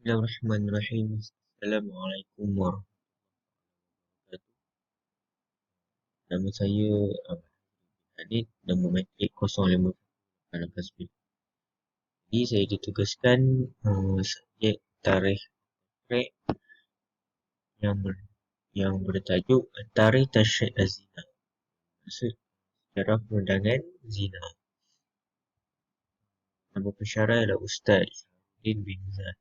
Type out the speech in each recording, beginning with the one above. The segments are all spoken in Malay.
Bismillahirrahmanirrahim. Assalamualaikum warahmatullahi wabarakatuh. Nama saya Adit, nama matrik 0589. Jadi saya ditugaskan subjek tarikh matrik yang bertajuk Tarikh Tasyrik Az-Zina. Maksud sejarah perundangan zina. Nama pensyarah adalah Ustaz Syarudin bin Zahid.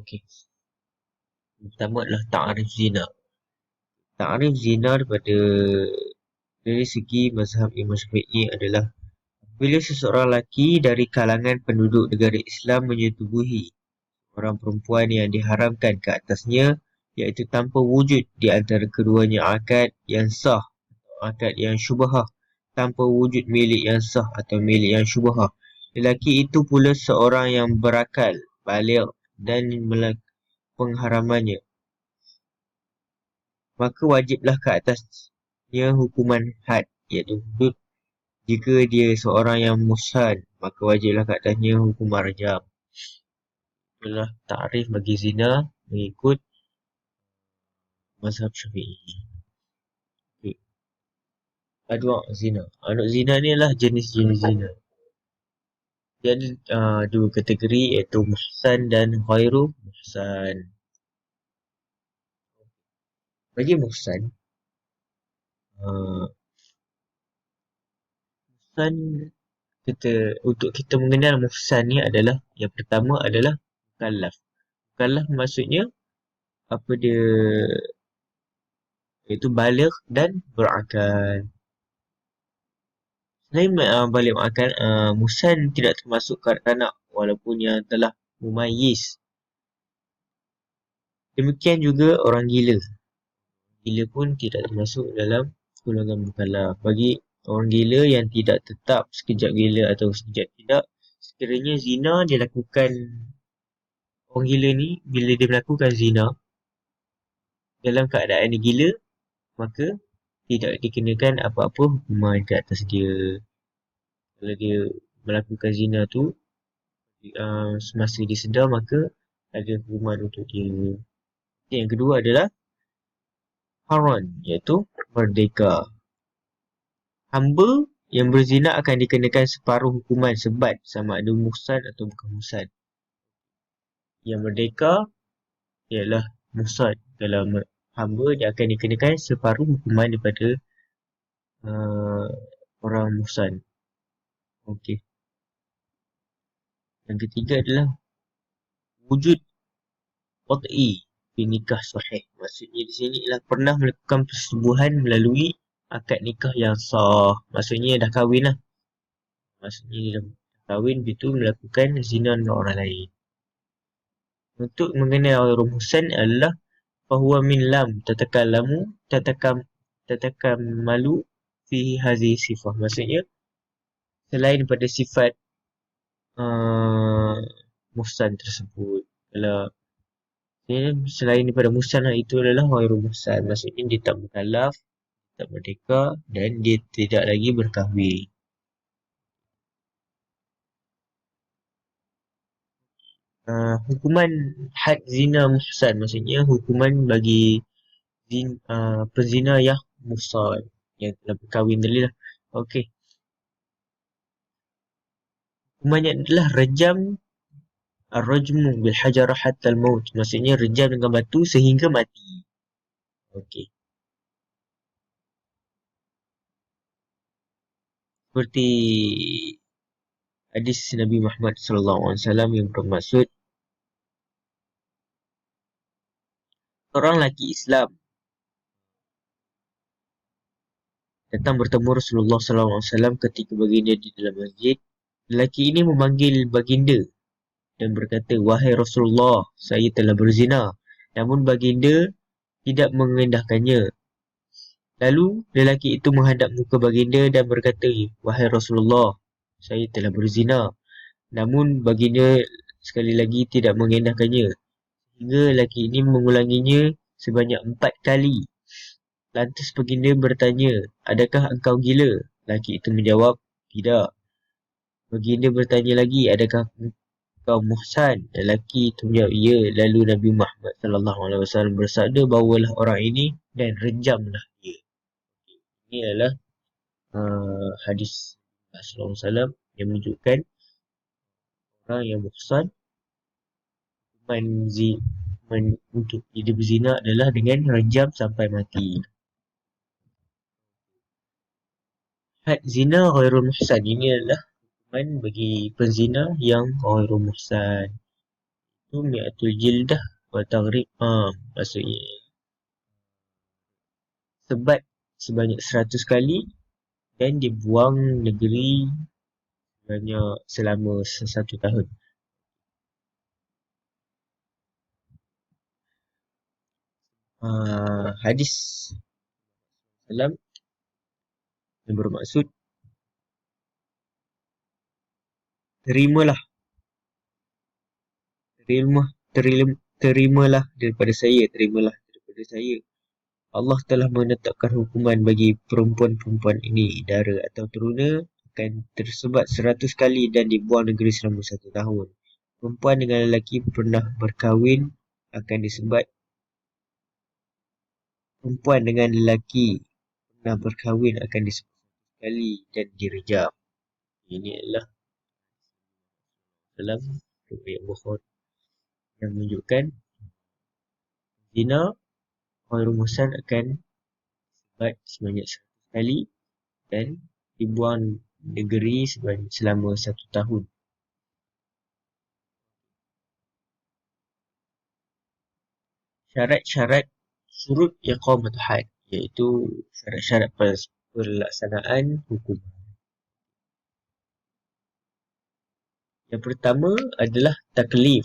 Okey. Pertama adalah ta'rif zina. Ta'rif zina dari segi mazhab Imam Syafi'i adalah bila seseorang lelaki dari kalangan penduduk negara Islam menyetubuhi orang perempuan yang diharamkan ke atasnya, iaitu tanpa wujud di antara keduanya akad yang sah atau akad yang syubhah, tanpa wujud milik yang sah atau milik yang syubhah. Lelaki itu pula seorang yang berakal, baligh dan pengharamannya, maka wajiblah ke atasnya hukuman had, iaitu hudud. Jika dia seorang yang muhsan, maka wajiblah ke atasnya hukuman rajam. Itulah takrif bagi zina mengikut mazhab Syafi'i. Okay. Anwar zina. Anwar zina ni adalah jenis-jenis zina. Dia ada dua kategori, iaitu muhsan dan ghairu muhsan. Bagi muhsan, muhsan untuk kita mengenal muhsan ni adalah, yang pertama adalah mukallaf. Mukallaf maksudnya apa dia, iaitu baligh dan berakal. Selain baligh berakal, muhsan tidak termasuk kanak-kanak walaupun yang telah mumayyiz. Demikian juga orang gila. Gila pun tidak termasuk dalam golongan mukallaf. Bagi orang gila yang tidak tetap sekejap gila atau sekejap tidak, sekiranya zina dilakukan, orang gila ni bila dia melakukan zina dalam keadaan dia gila, maka tidak dikenakan apa-apa hukuman ke atas dia. Kalau dia melakukan zina tu semasa dia sedar, maka ada hukuman untuk dia. Yang kedua adalah haron, iaitu merdeka. Hamba yang berzina akan dikenakan separuh hukuman sebat sama ada muhsan atau bukan muhsan. Yang merdeka ialah muhsan. Kalau hamba, dia akan dikenakan separuh hukuman daripada orang muhsan. Okey. Yang ketiga adalah wujud qat'i di nikah sahih. Maksudnya di sini ialah pernah melakukan persetubuhan melalui akad nikah yang sah. Maksudnya dah kahwin lah. Maksudnya dia dah kahwin, begitu melakukan zina dengan orang lain. Untuk mengenal orang muhsan adalah fahuwa min lam malu fi hadhihi sifah. Maksudnya selain daripada sifat muhsan tersebut. Kalau selain daripada muhsan, itu adalah ghairu muhsan. Maksudnya dia tak mukallaf, tak merdeka dan dia tidak lagi berkahwin. Hukuman had zina muhsan, maksudnya hukuman bagi penzina yang muhsan, yang telah berkahwin tadi lah. Okey. Hukumannya adalah rejam, ar-rajmu bil hajarah hatta al-maut. Maksudnya rejam dengan batu sehingga mati. Okey. Seperti hadis Nabi Muhammad SAW yang bermaksud, orang lelaki Islam datang bertemu Rasulullah SAW ketika baginda di dalam masjid. Lelaki ini memanggil baginda dan berkata, "Wahai Rasulullah, saya telah berzina." Namun baginda tidak mengendahkannya. Lalu lelaki itu menghadap muka baginda dan berkata, "Wahai Rasulullah, saya telah berzina." Namun baginda sekali lagi tidak mengendahkannya. Hingga lelaki ini mengulanginya sebanyak 4 kali. Lantas baginda bertanya, "Adakah engkau gila?" Lelaki itu menjawab, "Tidak." Baginda bertanya lagi, adakah kau muhsan? Lelaki itu menjawab, ya. Lalu Nabi Muhammad SAW bersabda, bawalah orang ini dan rejamlah dia. Ini adalah hadis Rasulullah SAW yang menunjukkan orang yang muhsan untuk dia berzina adalah dengan rejam sampai mati. Had zina ghairul muhsan, ini adalah hukuman bagi penzina yang ghairul muhsan. Itu mi'atul jildah wa taghrib. Maksudnya sebat sebanyak 100 kali dan dibuang negeri selama 1 tahun. Hadis salam yang bermaksud terimalah daripada saya. Allah telah menetapkan hukuman bagi perempuan-perempuan ini, dara atau teruna, akan tersebat 100 kali dan dibuang negeri selama 1 tahun. Perempuan dengan lelaki pernah berkahwin akan disebat. Perempuan dengan lelaki pernah berkahwin akan disebat 1 kali dan direjam. Ini adalah dalam riwayat Bukhari yang menunjukkan zina orang muhsan akan disebat sebanyak 100 kali dan dibuang negeri selama 1 tahun. Syarat-syarat surut iqamah had, iaitu syarat-syarat pelaksanaan hukum. Yang pertama adalah taklif.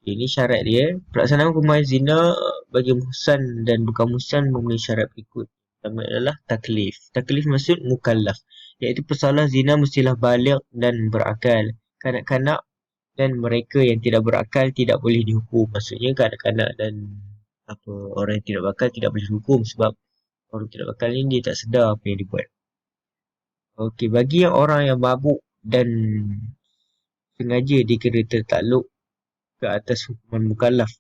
Ini syarat dia. Pelaksanaan hukuman zina bagi muhsan dan bukan muhsan memenuhi syarat berikut. Pertama adalah taklif. Taklif maksud mukallaf, iaitu pesalah zina mestilah baligh dan berakal. Kanak-kanak dan mereka yang tidak berakal tidak boleh dihukum. Maksudnya kanak-kanak dan orang yang tidak berakal tidak boleh dihukum sebab orang tidak berakal ni dia tak sedar apa yang dia buat. Okey, bagi orang yang mabuk dan sengaja dikira tertakluk ke atas hukuman mukallaf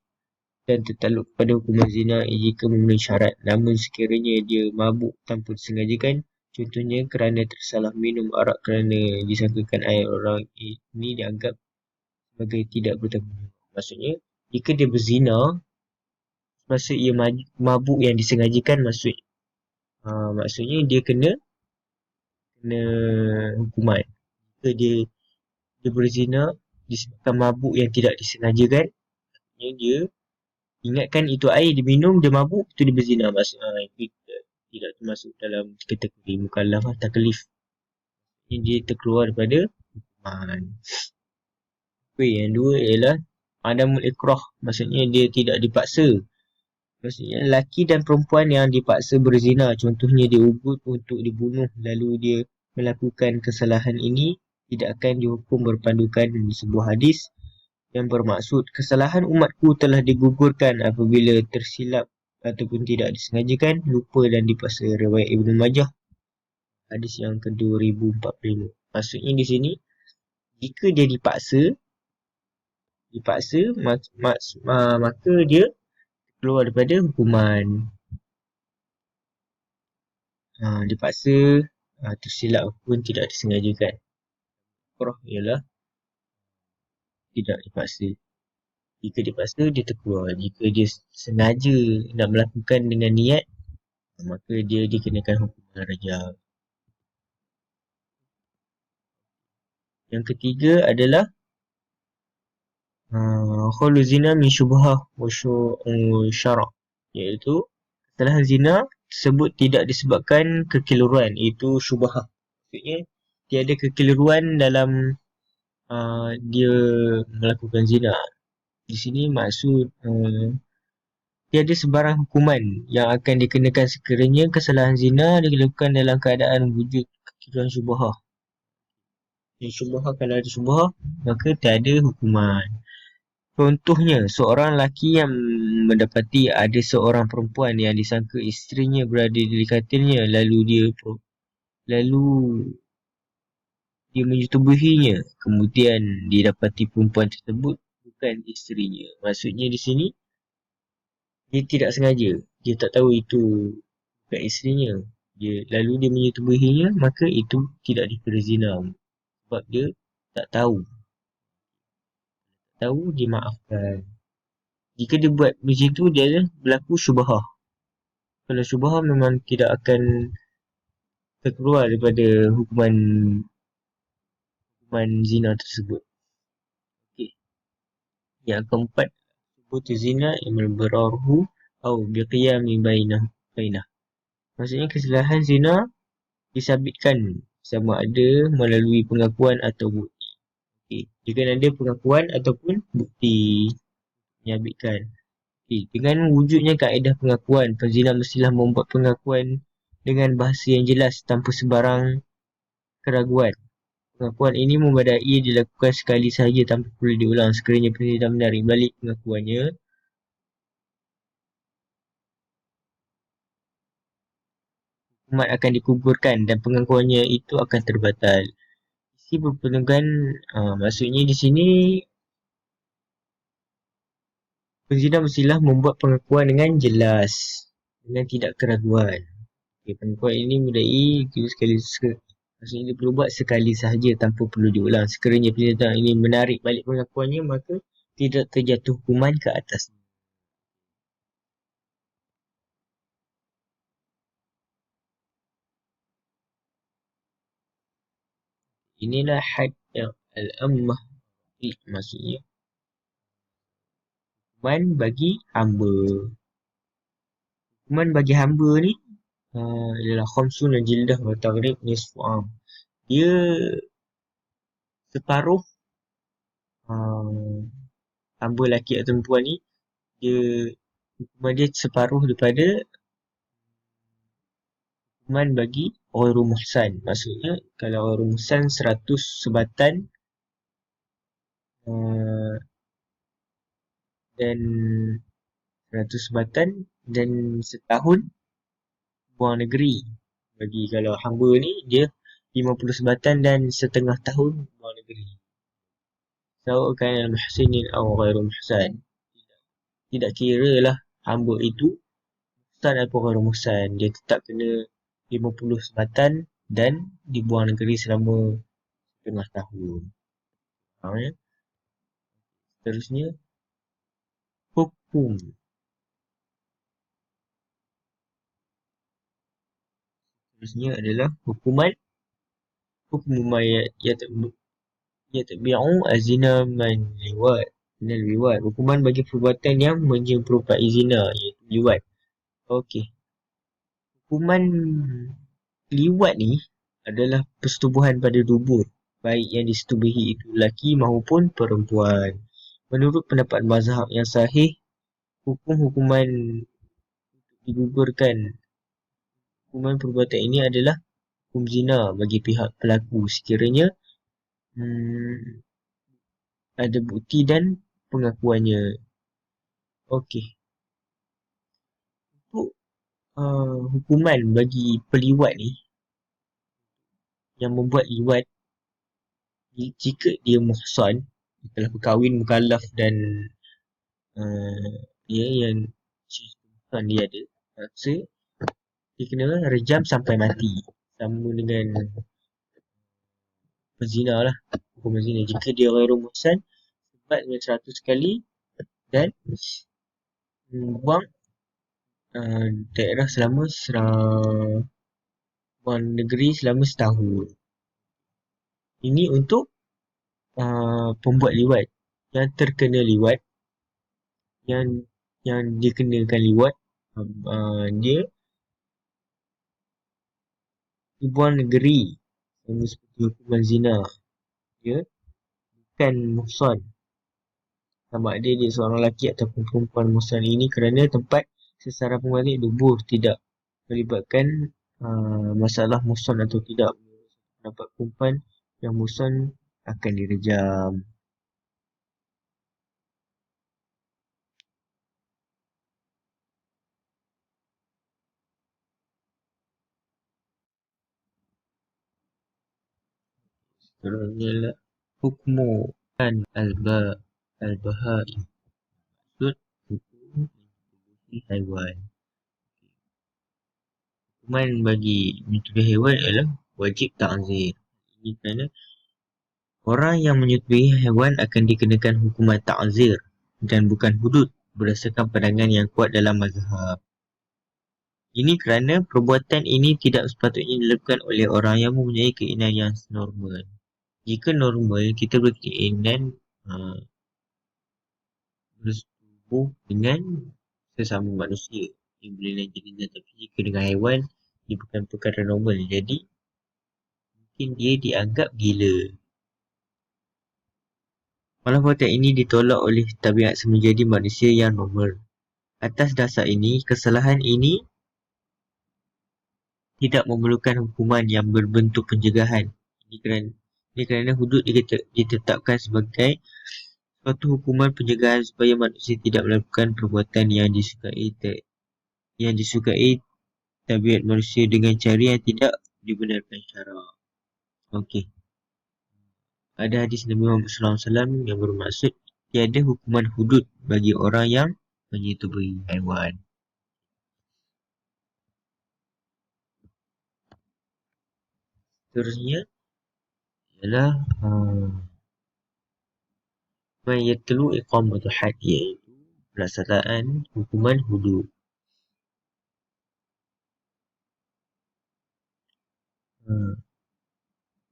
dan tertakluk pada hukuman zina jika memenuhi syarat. Namun sekiranya dia mabuk tanpa disengajakan, contohnya kerana tersalah minum arak kerana disangkakan air, orang ini dianggap sebagai tidak bertanggungjawab. Maksudnya, jika dia berzina, maksud ia mabuk yang disengajakan, maksudnya dia kena hukuman. Jika dia berzina disebabkan mabuk yang tidak disengajakan, maksudnya dia ingatkan itu air dia minum, dia mabuk, itu dia berzina. Maksudnya itu tidak termasuk dalam kategori mukallaf, taklif. Ini dia terkeluar daripada hukuman. Yang dua ialah adamul ikrah, maksudnya dia tidak dipaksa. Maksudnya lelaki dan perempuan yang dipaksa berzina, contohnya dia ugut untuk dibunuh lalu dia melakukan kesalahan ini, tidak akan dihukum berpandukan sebuah hadis yang bermaksud kesalahan umatku telah digugurkan apabila tersilap ataupun tidak disengajakan, lupa dan dipaksa. Riwayat Ibnu Majah, hadis yang ke-2045. Maksudnya di sini, jika dia dipaksa maka dia keluar daripada hukuman. Dipaksa, tersilap pun tidak disengajakan. Ikrah ialah tidak dipaksa. Jika dipaksa, dia terkeluar. Jika dia sengaja nak melakukan dengan niat, maka dia dikenakan hukuman rajam. Yang ketiga adalah khulu zina min syubhah wa syara', iaitu kesalahan zina tersebut tidak disebabkan kekeliruan, iaitu syubhah. Maksudnya tiada kekeliruan dalam dia melakukan zina. Di sini maksud tiada sebarang hukuman yang akan dikenakan sekiranya kesalahan zina dilakukan dalam keadaan wujud kekeliruan syubhah. Syubhah, kalau ada syubhah maka tiada hukuman. Contohnya, seorang lelaki yang mendapati ada seorang perempuan yang disangka isterinya berada di dekatnya, lalu dia menyetubuhinya, kemudian didapati perempuan tersebut bukan isterinya. Maksudnya di sini, dia tidak sengaja. Dia tak tahu itu bukan isterinya. Lalu dia menyetubuhinya, maka itu tidak dikira zina. Sebab dia tak tahu. Tahu, dia maafkan. Jika dia buat macam tu, dia berlaku syubhah. Kalau syubhah memang tidak akan terkeluar daripada hukuman zina tersebut. Okay. Yang keempat, sebut zina yang beraruhu atau biqiyami bainah. Maksudnya kesalahan zina disabitkan sama ada melalui pengakuan atau bukti. Okay. Jika ada pengakuan ataupun bukti menyabitkan. Okay. Dengan wujudnya kaedah pengakuan, penzina mestilah membuat pengakuan dengan bahasa yang jelas tanpa sebarang keraguan. Pengakuan ini memadai dilakukan sekali sahaja tanpa perlu diulang. Sekiranya penzina menarik balik pengakuannya, hukuman akan dikuburkan dan pengakuannya itu akan terbatal. Isi berpenugan, maksudnya di sini penzina mestilah membuat pengakuan dengan jelas, dengan tidak keraguan. Okay, pengakuan ini mudai maksudnya dia perlu buat sekali sahaja tanpa perlu diulang. Sekiranya penzina ini menarik balik pengakuannya, maka tidak terjatuh hukuman ke atasnya. Inilah had yang al-ammah, maksudnya hukuman bagi hamba. Hukuman bagi hamba ni ialah khamsun jildah wa taghrib nisfu am. Dia separuh hamba lelaki atau perempuan ni, dia hukuman dia separuh daripada hukuman bagi ghairu muhsan. Maksudnya kalau ghairu muhsan 100 sebatan dan 100 sebatan dan setahun buang negeri. Bagi kalau hamba ni dia 50 sebatan dan setengah tahun buang negeri. Sawa kan al-muhsinin aw ghairu muhsan. Tidak kira lah hamba itu muhsan atau ghairu muhsan. Dia tetap kena 50 sebatan dan dibuang negeri selama setengah tahun. Faham ya? Seterusnya, hukum. Seterusnya adalah hukuman ma yatbi'u azina man liwat. Liwat. Hukuman bagi perbuatan yang menyerupai zina, iaitu liwat. Okey. Hukuman liwat ni adalah persetubuhan pada dubur, baik yang disetubuhi itu lelaki maupun perempuan. Menurut pendapat mazhab yang sahih, hukuman digugurkan hukuman perbuatan ini adalah hukum zina bagi pihak pelaku sekiranya ada bukti dan pengakuannya. Okey. Untuk hukuman bagi peliwat ni, yang membuat liwat, jika dia muhsan, telah berkahwin, mukallaf dan dia yang muhsan dia ada, maka dia kena rejam sampai mati. Sama dengan pezina lah, hukum pezina. Jika dia ghairu muhsan, sebat dengan 100 kali dan buang daerah selama buang negeri selama setahun. Ini untuk pembuat liwat yang terkena liwat, yang dikenakan liwat, dia dibuang negeri sama seperti hukuman zina. Dia bukan muhsan, sama ada dia seorang lelaki ataupun perempuan muhsan ini, kerana tempat sesara pembalik dubur tidak melibatkan masalah muhsan atau tidak. Pendapat perempuan yang muhsan akan direjam. Seterusnya adalah hukmu an al-bahai. Maksud hukum menyembelih haiwan. Hukuman bagi menyembelih haiwan adalah wajib ta'zir. Ini kerana orang yang menyembelih haiwan akan dikenakan hukuman ta'zir dan bukan hudud berdasarkan pandangan yang kuat dalam mazhab. Ini kerana perbuatan ini tidak sepatutnya dilakukan oleh orang yang mempunyai keinginan yang normal. Jika normal, kita berkeinginan bersetubuh dengan sesama manusia. Ia boleh lain jenis, tapi jika dengan haiwan, dia bukan perkara normal. Jadi, mungkin dia dianggap gila. Malah perbuatan ini ditolak oleh tabiat menjadi manusia yang normal. Atas dasar ini, kesalahan ini tidak memerlukan hukuman yang berbentuk pencegahan. Ini kerana hudud ditetapkan sebagai suatu hukuman pencegahan supaya manusia tidak melakukan perbuatan yang disukai tabiat manusia dengan cara yang tidak dibenarkan syarak. Okey. Ada hadis Nabi Muhammad SAW yang bermaksud tiada hukuman hudud bagi orang yang menyetubui haiwan. Seterusnya ialah mayatlu iqamatul had, iaitu pelaksanaan hukuman hudud.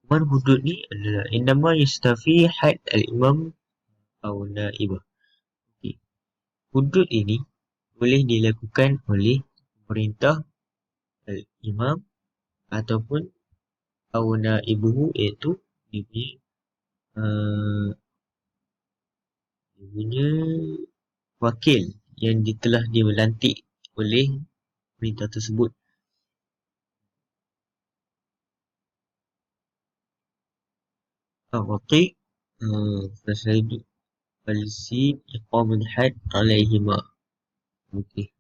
Hukuman hudud ni adalah indama yustafi had al-imam atau naibah. Okay. Hudud ini boleh dilakukan oleh pemerintah al-imam ataupun awna ibuhu, iaitu dia punya wakil yang telah dilantik oleh pemerintah tersebut. Waqi fasaidu polisi iqamul had alaihima. Okey.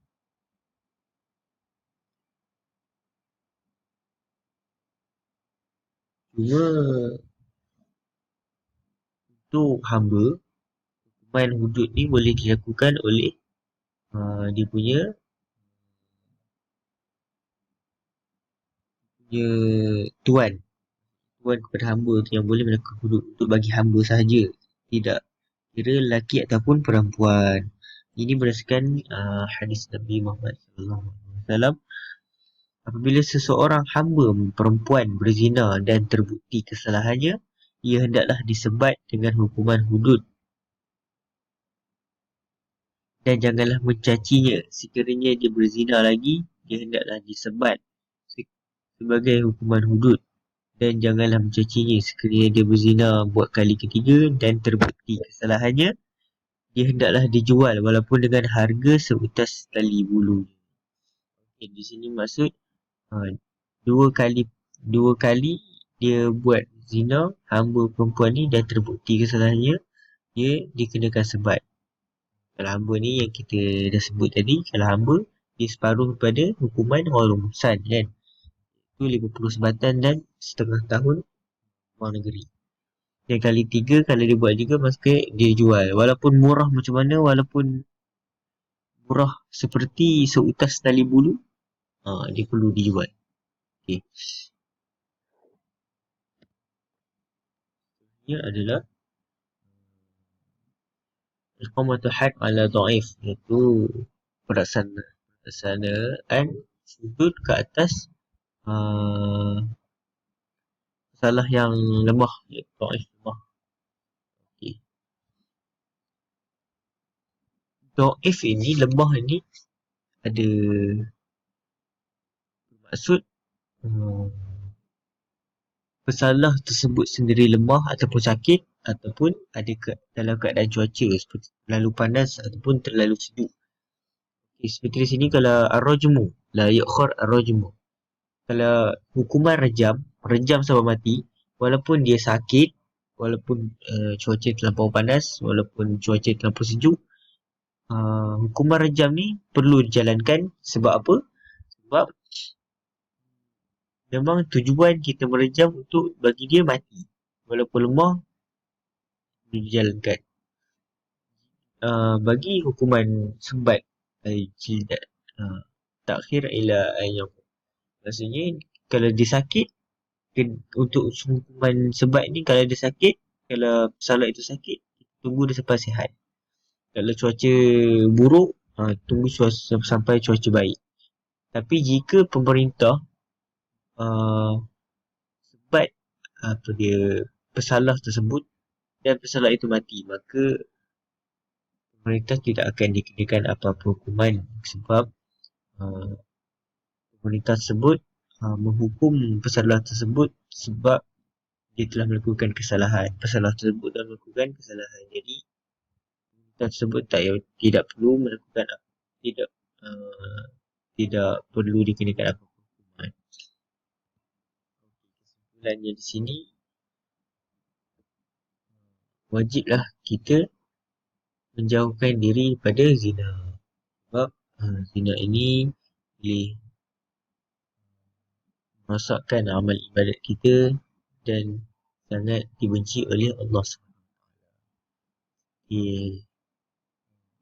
Cuma untuk hamba, hukuman hudud ni boleh dilakukan oleh dia punya tuan kepada hamba tu yang boleh melakukan hudud untuk bagi hamba sahaja, tidak kira lelaki ataupun perempuan. Ini berdasarkan hadis Nabi Muhammad SAW. Apabila seseorang hamba perempuan berzina dan terbukti kesalahannya, ia hendaklah disebat dengan hukuman hudud dan janganlah mencacinya. Sekiranya dia berzina lagi, dia hendaklah disebat sebagai hukuman hudud dan janganlah mencacinya. Sekiranya dia berzina buat kali ketiga dan terbukti kesalahannya, dia hendaklah dijual walaupun dengan harga seutas tali bulu. Okay, di sini maksud dua kali dia buat zina hamba perempuan ni dan terbukti kesalahannya, dia dikenakan sebat. Kalau hamba ni yang kita dah sebut tadi, kalau hamba dia separuh daripada hukuman rumusan kan, itu 50 sebatan dan setengah tahun luar negeri. Dan kali 3 kalau dia buat juga, maksudnya dia jual walaupun murah macam mana, walaupun murah seperti seutas tali bulu, dia perlu dijual. Okay. Ini adalah iqamatul had ala dhaif, iaitu pelaksanaan sudut ke atas salah yang lemah, iaitu dhaif, lemah. Okay. Dhaif ini, lemah ini ada maksud pesalah tersebut sendiri lemah ataupun sakit, ataupun ada dalam keadaan cuaca seperti terlalu panas ataupun terlalu sejuk. Okay, seperti di sini kalau ar-rajmu, la yu'khar ar-rajmu. Kalau hukuman rejam sampai mati, walaupun dia sakit, walaupun cuaca terlampau panas, walaupun cuaca terlampau sejuk, hukuman rejam ni perlu dijalankan. Sebab apa? Sebab memang tujuan kita merejam untuk bagi dia mati. walaupun lemah dijalankan. Bagi hukuman sebat al-jildat, takhir ila ayyam. Maksudnya kalau dia sakit, untuk hukuman sebat ni kalau dia sakit, kalau salat itu sakit, tunggu dia sampai sihat. Kalau cuaca buruk, tunggu sampai cuaca baik. Tapi jika pemerintah sebat pesalah tersebut dan pesalah itu mati, maka pemerintah tidak akan dikenakan apa-apa hukuman sebab uh, pemerintah tersebut menghukum pesalah tersebut sebab dia telah melakukan kesalahan. Pesalah tersebut telah melakukan kesalahan. Jadi pemerintah tersebut tidak perlu melakukan tidak uh, tidak perlu dikenakan apa-apa hukuman. Kesimpulannya di sini, wajiblah kita menjauhkan diri daripada zina. Sebab zina ini boleh merosakkan amal ibadat kita dan sangat dibenci oleh Allah SWT. Di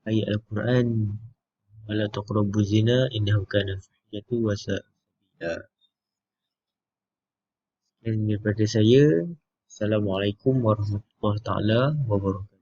ayat Al-Quran, wala taqrabu zina innahu kana fahsyatu wa sa'a sabila. Dan daripada saya, Assalamualaikum warahmatullahi taala wabarakatuh.